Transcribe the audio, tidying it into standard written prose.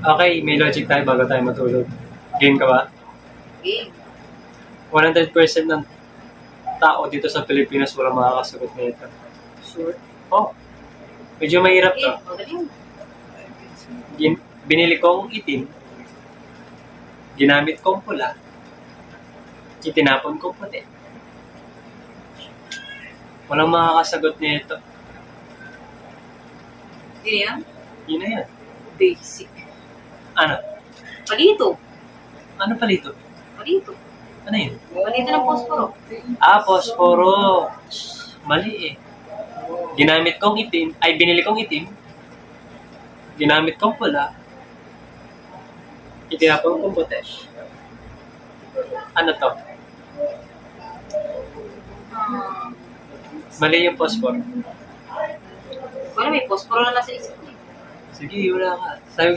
Okay, may logic tayo bago tayo matulog. Game ka ba? Game. 100% ng tao dito sa Pilipinas walang makakasagot na ito. Sure. Oh, medyo mahirap to. Game. Magaling. Binili kong itim, ginamit kong pula, itinapon kong puti. Walang makakasagot na ito. Hindi yan? Yun na yan. Basic. Ano? Palito. Ano palito? Palito. Ano yun? Palito ng posporo. Posporo. Mali eh. Ginamit kong itim, binili kong itim, ginamit kong pula, itinapon kong puti. Ano to? Mali yung posporo. Wala, may posporo na nasa isip ko. Sige, wala ka. Sabi